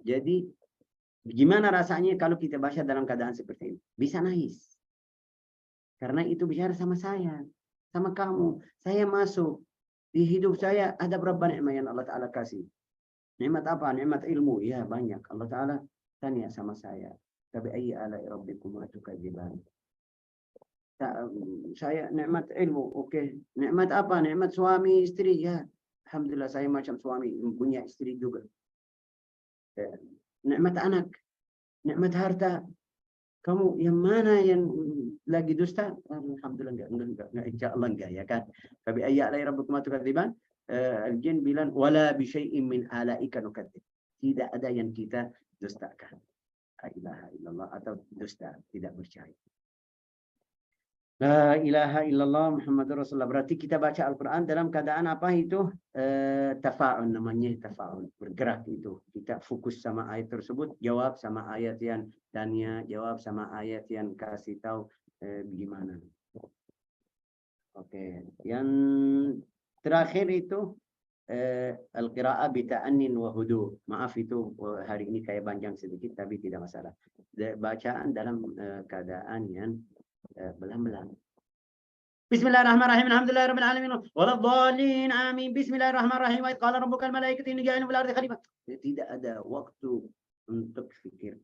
Jadi gimana rasanya kalau kita baca dalam keadaan seperti ini? Bisa nangis. Karena itu bicara sama saya. Sama kamu, saya masuk di hidup saya ada berapa nikmat yang Allah Ta'ala kasih. Nikmat apa? Nikmat ilmu. Ya banyak. Allah Ta'ala tanya sama saya. Fabi ayyi ala'i rabbikuma tukadziban. Saya nikmat ilmu. Oke. Nikmat apa? Nikmat suami istri. Ya. Alhamdulillah saya macam suami. Punya istri juga. Nikmat anak. Nikmat harta. Kamu yang mana yang lagi dusta? Alhamdulillah enggak, insyaallah enggak, ya kan? Fabi ayyi ala'i rabbikuma tukadziban. Al-jin bilang wala bi syai'in min ala'ika nukadzib. Tidak ada yang kita dustakan. La ilaha illallah, atau dusta, tidak percaya. La ilaha illallah Muhammadur Rasulullah. Berarti kita baca Al-Quran dalam keadaan apa itu? Tafa'un, namanya tafa'un. Bergerak itu. Kita fokus sama ayat tersebut, jawab sama ayat yang tanya, jawab sama ayat yang kasih tahu bagaimana. Oke. Yang terakhir itu al-qira'ah bita'annin wa hudu. Maaf itu hari ini kayak panjang sedikit tapi tidak masalah. Bacaan dalam keadaan yang belang-belang. Bismillahirrahmanirrahim. Alhamdulillahirabbil alamin. Waladhdallin. Amin. Bismillahirrahmanirrahim. Wa qala rabbukal malaikatu inni ja'ilun fil ardi khalifah. Tidak ada waktu untuk fikir.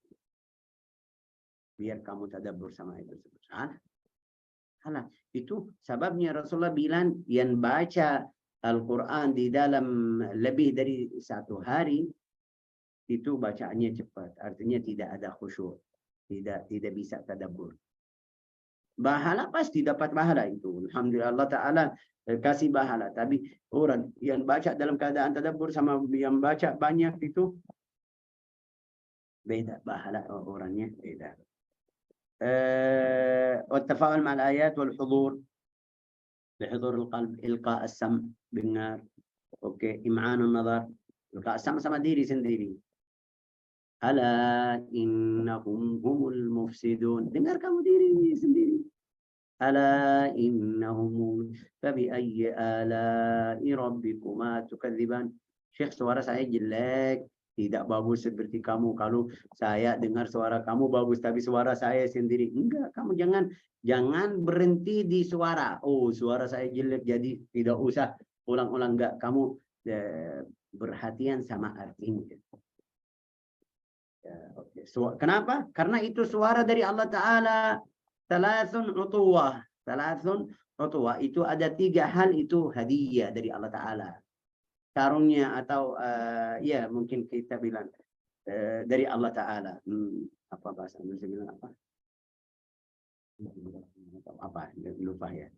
Biar kamu tadabbur sama itu. Salah. Itu sebabnya Rasulullah bilang yang baca Al-Quran di dalam lebih dari 1 hari itu bacaannya cepat. Artinya tidak ada khusyuk. Tidak bisa tadabbur. Pahala pasti dapat pahala itu. Alhamdulillah Allah Ta'ala kasih pahala. Tapi orang yang baca dalam keadaan tadabbur sama yang baca banyak itu beda. Pahala orangnya beda. والتفاعل مع الآيات والحضور بحضور القلب إلقاء السمع dengar. Oke, im'anun nazar. Ilqa' sama diri sendiri. Ala innahum humul mufsidun. Dengar kamu diri sendiri. Ala innahum fabi ayyi ala'i rabbikuma tukadziban. Syekh, suara saya jelek, tidak bagus seperti kamu. Kalau saya dengar suara kamu bagus, tapi suara saya sendiri enggak. Kamu jangan berhenti di suara. Oh, suara saya jelek, jadi tidak usah ulang-ulang. Enggak, kamu perhatian sama artinya. Okay. Kenapa? Karena itu suara dari Allah Ta'ala. Thalathun utuwah. Itu ada 3 hal, itu hadiah dari Allah Ta'ala. Karunia atau ya mungkin kita bilang dari Allah Ta'ala. Apa bahasa Indonesia bilang apa? Apa? Lupa ya.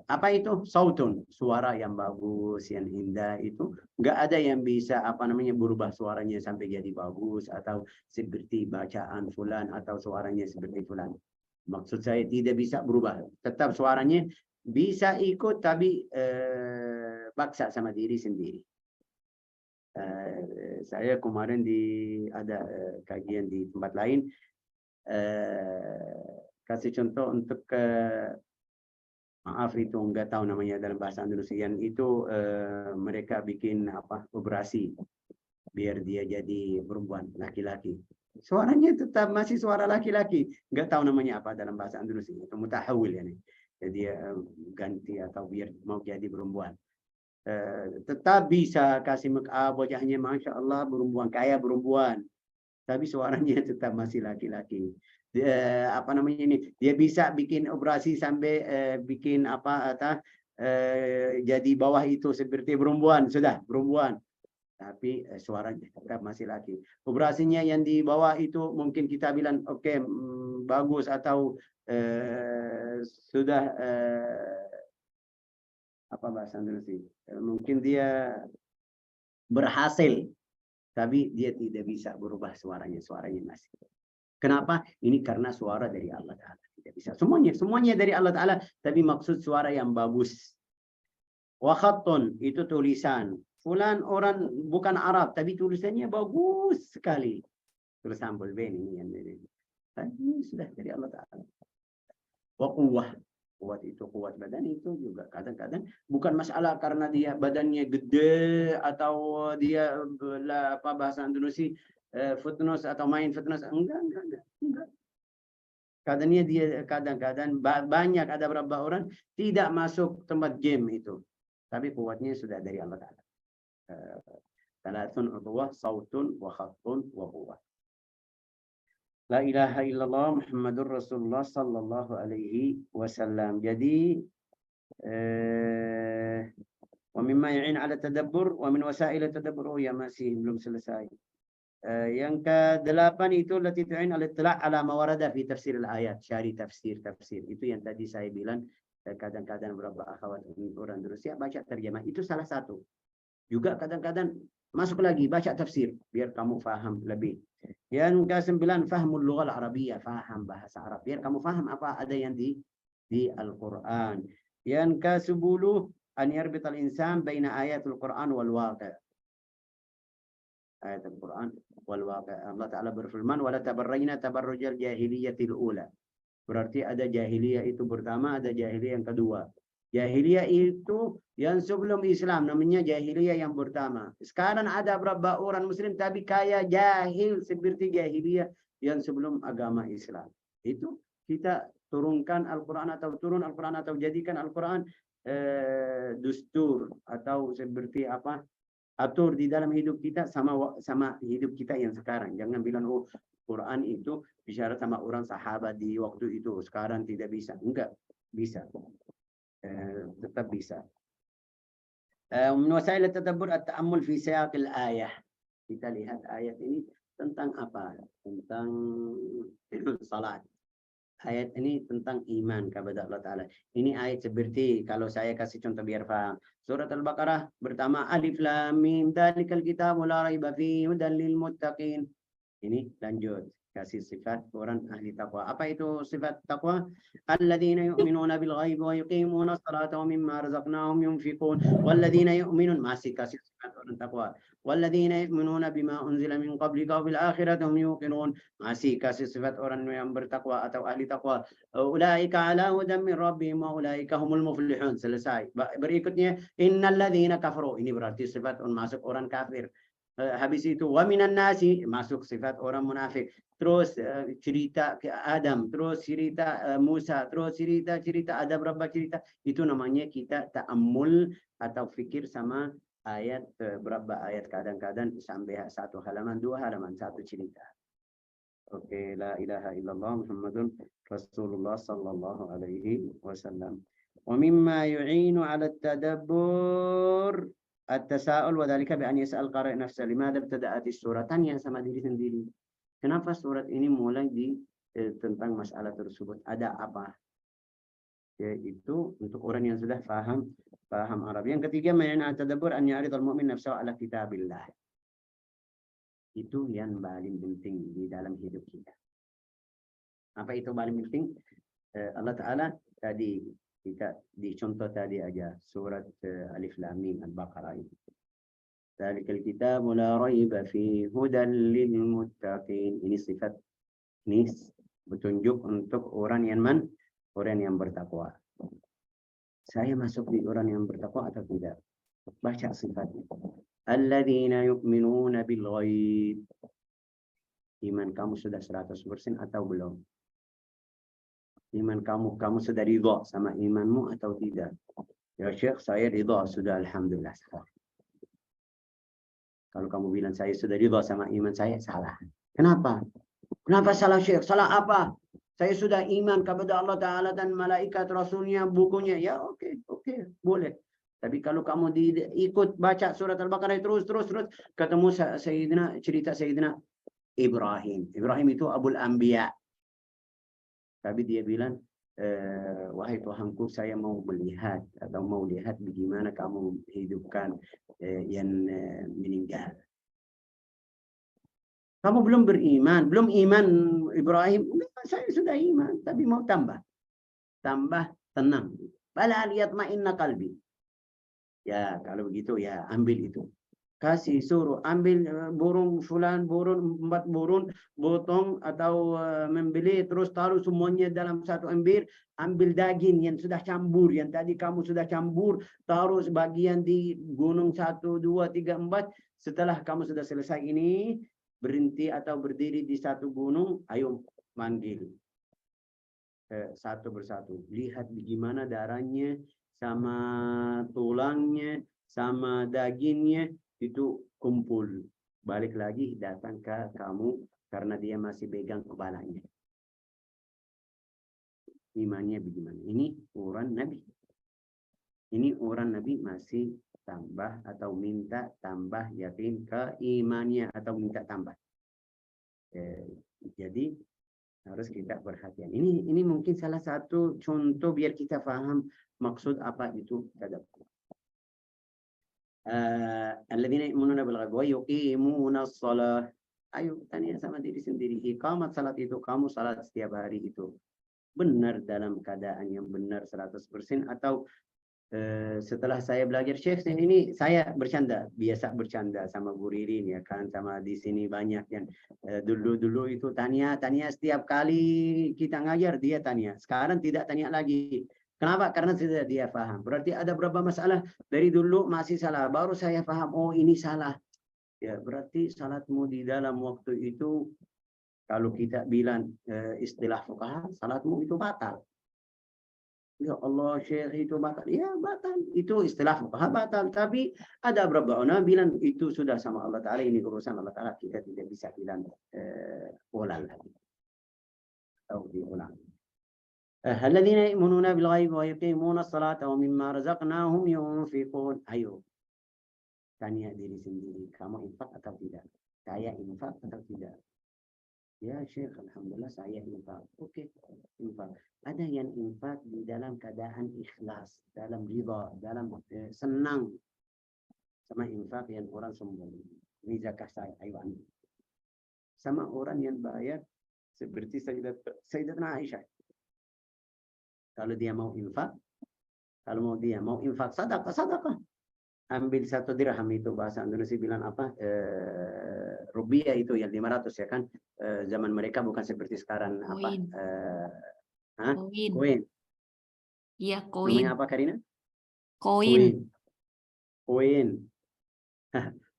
Apa itu? Sautun, suara yang bagus, yang indah itu nggak ada yang bisa berubah suaranya sampai jadi bagus atau seperti bacaan fulan atau suaranya seperti fulan. Maksud saya tidak bisa berubah, tetap suaranya bisa ikut tapi paksa sama diri sendiri. Saya kemarin ada kajian di tempat lain, kasih contoh untuk maaf itu enggak tahu namanya dalam bahasa Indonesia itu mereka bikin operasi biar dia jadi perempuan laki-laki. Suaranya tetap masih suara laki-laki, enggak tahu namanya apa dalam bahasa Indonesia itu mutahawil ya nih. Jadi ganti atau biar mau jadi perempuan. Tetap bisa kasih make up wajahnya masya Allah perempuan, kayak perempuan, tapi suaranya tetap masih laki-laki. Dia bisa bikin operasi sampai bikin jadi bawah itu seperti perempuan, sudah perempuan, tapi suaranya tetap masih laki. Operasinya yang di bawah itu mungkin kita bilang oke, bagus atau sudah apa bahasa Indonesia, mungkin dia berhasil, tapi dia tidak bisa berubah suaranya masih. Kenapa? Ini karena suara dari Allah Ta'ala. Tidak bisa. Semuanya dari Allah Ta'ala. Tapi maksud suara yang bagus. Wa khattun, itu tulisan. Fulan orang bukan Arab, tapi tulisannya bagus sekali. Tulisan Bulbeni ini yang ini sudah dari Allah Ta'ala. Wa quwwah. Kuat itu, kuat badan itu juga kadang-kadang bukan masalah karena dia badannya gede atau dia bahasa Indonesia fitness atau main fitness, enggak. Kadang-kadang banyak ada beberapa orang tidak masuk tempat game itu, tapi kuatnya sudah dari Allah Ta'ala. Thalathun utuwah, sautun, wa khattun, wa quwwah. La ilaha illallah Muhammadur Rasulullah sallallahu alaihi wasallam. Jadi wa mimma ya'in ala tadabbur wa min wasail tadabbur, ya masih belum selesai. Yang ke-8 itu lati tu'in ala ittila' ala ma warada fi tafsir al-ayat, syari tafsir. Itu yang tadi saya bilang, kadang-kadang beberapa akhwat orang Indonesia baca terjemah, itu salah satu. Juga kadang-kadang masuk lagi baca tafsir biar kamu faham lebih. Yang ke-9 fahmul lughal arabiyyah, faham bahasa Arab biar kamu faham apa ada yang di Al-Qur'an. Yang ke-10 an yarbital insan baina ayatul Qur'an wal waqi'. Ayat Al-Quran wal waqi'. Allah Ta'ala berfirman wala tabarrayna tabarrujal jahiliyatil ula. Berarti ada jahiliyah itu pertama, ada jahiliyah yang kedua. Jahiliyah itu yang sebelum Islam, namanya jahiliyah yang pertama. Sekarang ada beberapa orang muslim tapi kayak jahil seperti jahiliyah yang sebelum agama Islam. Itu kita turunkan Al-Quran atau jadikan Al-Quran dustur atau seperti atur di dalam hidup kita sama hidup kita yang sekarang. Jangan bilang oh Quran itu bicara sama orang sahabat di waktu itu, sekarang tidak bisa. Enggak, bisa. Tetap bisa. من وسائل التدبر التأمل في سياق الآية. Kita lihat ayat ini tentang apa? Tentang salat. Ayat ini tentang iman kepada Allah Ta'ala. Ini ayat seperti, kalau saya kasih contoh biar paham. Surat Al-Baqarah pertama, Alif Lam Mim, Dzalikal kitabu la raiba fihi hudan lil muttaqin. Ini lanjut. Kasih sifat orang ahli taqwa. Apa itu sifat taqwa? Alladzina yu'minuna bil ghaibi wa yuqimuna as-salata wa mimma razaqnahum yunfiqun. Walladzina yu'minun, masih kasih sifat orang taqwa. Walladzina yu'minuna bima unzila min qablika wa bil akhirati hum yuqinun. Masih kasih sifat orang yang bertakwa atau ahli taqwa. Ulaika ala hudan min rabbihim wa ulaika humul muflihun. Selesai. Berikutnya innal ladzina kafaru. Ini berarti sifat masuk orang kafir. Habis itu wa minan nasi, masuk sifat orang munafik. Terus cerita ke Adam, terus cerita Musa, terus cerita ada berapa cerita. Itu namanya kita ta'ammul atau fikir sama ayat, berapa ayat, kadang-kadang sampai satu halaman, dua halaman, satu cerita. Oke, la ilaha illallah Muhammadun Rasulullah sallallahu alaihi wasallam. Wa mimma yu'inu 'ala at-tadabbur at-tasa'ul wa dzalika bi an yas'al qari' nafsa limadha ibtada'at as-surah. Tanya sama diri sendiri. Kenapa surat ini mulai tentang masalah tersebut? Ada apa? Yaitu untuk orang yang sudah paham Arab. Yang ketiga, ma'na tadabbur an ya'ridul mu'min nafsahu 'ala kitabillah. Itu yang paling penting di dalam hidup kita. Apa itu paling penting? Allah Ta'ala tadi kita di contoh tadi aja surat Alif Lam Mim Al-Baqarah itu. Dzalikal kitabu la raiba fihi hudan lil muttaqin. Ini sifat, ini petunjuk untuk orang yang bertakwa. Saya masuk di orang yang bertakwa atau tidak? Baca sifatnya. Alladzina yu'minuna bil ghaib. Iman kamu sudah 100% atau belum? Iman kamu sudah ridha sama imanmu atau tidak? Ya Syekh, saya ridha sudah, alhamdulillah. Kalau kamu bilang saya sudah ridha sama iman saya, salah. Kenapa? Kenapa salah Syekh? Salah apa? Saya sudah iman kepada Allah Ta'ala dan malaikat, rasulnya, bukunya. Ya oke, boleh. Tapi kalau kamu ikut baca surat Al-Baqarah terus, ketemu cerita Sayyidina Ibrahim. Ibrahim itu Abul Anbiya. Tapi dia bilang, wahai Tuhanku, saya mau melihat atau mau lihat bagaimana kamu hidupkan yang meninggal. Kamu belum beriman, belum iman Ibrahim. Saya sudah iman, tapi mau tambah tenang. Bala liyatma'inna qalbi. Ya kalau begitu ya ambil itu. Kasih suruh ambil burung fulan, burung 4 burung, potong atau membeli terus taruh semuanya dalam satu ember, ambil daging yang sudah cambur, yang tadi kamu sudah cambur, taruh sebagian di gunung 1, 2, 3, 4. Setelah kamu sudah selesai ini, berhenti atau berdiri di satu gunung, ayo manggil satu persatu. Lihat bagaimana darahnya sama tulangnya sama dagingnya itu kumpul. Balik lagi datang ke kamu karena dia masih pegang kepalanya. Imannya bagaimana? Ini orang Nabi. Ini orang Nabi masih tambah atau minta tambah yakin ke imannya atau minta tambah. Jadi harus kita perhatian. Ini mungkin salah satu contoh biar kita paham maksud apa itu tadabbur. Alladzina yu'minuna bil ghaibi wa yuqimuna shalah. Ayo tanya sama diri sendiri, iqamat salat itu kamu salat setiap hari itu benar dalam keadaan yang benar 100% atau setelah saya belajar Syekh ini saya bercanda, biasa bercanda sama Bu Ririn ya kan, sama di sini banyak yang dulu itu tanya setiap kali kita ngajar dia tanya. Sekarang tidak tanya lagi. Kenapa? Karena sudah dia paham. Berarti ada berapa masalah dari dulu masih salah. Baru saya paham, oh ini salah. Ya berarti salatmu di dalam waktu itu kalau kita bilang istilah fuqaha, salatmu itu batal. Ya Allah, Syekh itu batal. Ya batal. Itu istilah fuqaha batal. Tapi ada beberapa ulama bilang itu sudah sama Allah Ta'ala. Ini urusan Allah Ta'ala. Kita tidak bisa bilang ulang lagi. Atau diulang. الذين يؤمنون بالغيب ويقيمون الصلاة ومما رزقناهم ينفقون. Ayo. Tanya diri sendiri. Kamu infak atau tidak? Saya infak atau tidak? Ya Syekh, alhamdulillah saya infak. Oke, infak. Ada yang infak di dalam keadaan ikhlas, dalam ridha, dalam senang sama infak yang orang sombong. Ini zakat saya, ayo ambil. Sama orang yang bayar seperti Sayyidatuna Aisyah. Kalau dia mau infak, sedekah. Ambil 1 dirham itu bahasa Indonesia bilang apa? Rupiah itu yang 500 ya kan? Zaman mereka bukan seperti sekarang Koin. apa? Koin. Koin. Iya, koin. Namanya apa Karina? Koin. Koin.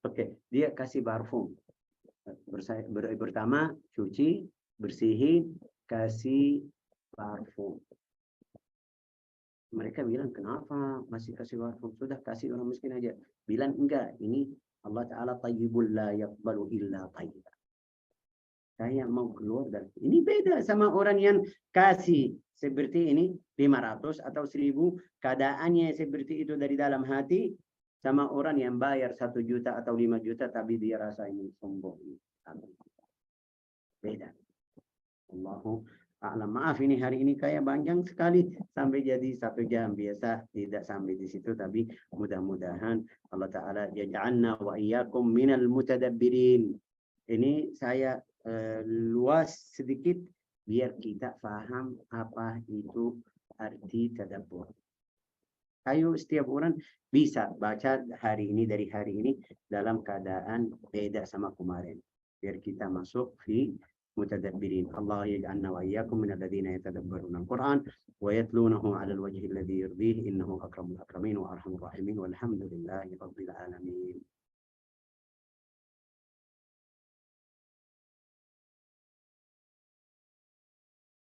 Oke, dia kasih parfum. Pertama cuci, bersihin, kasih parfum. Mereka bilang, kenapa masih kasih parfum? Sudah kasih orang miskin aja. Bilang, enggak. Ini Allah Ta'ala tayyibul la yaqbalu illa tayyiban. Saya mau keluar dari ini. Beda sama orang yang kasih seperti ini 500 atau 1000. Keadaannya seperti itu dari dalam hati. Sama orang yang bayar 1 juta atau 5 juta. Tapi dia rasa ini sombong. Beda. Allahu a'lam. Maaf ini hari ini kayak panjang sekali sampai jadi 1 jam. Biasa tidak sampai di situ, tapi mudah-mudahan Allah Ta'ala yaj'alna wa iyyakum minal mutadabbirin. Ini saya luas sedikit biar kita paham apa itu arti tadabbur. Ayo setiap orang bisa baca hari ini dari hari ini dalam keadaan beda sama kemarin. Biar kita masuk di متدبرين. الله يجعلنا وإياكم من الذين يتدبرون القرآن ويتلونه على الوجه الذي يرضيه إنه أكرم الأكرمين وأرحم الراحمين والحمد لله رب العالمين.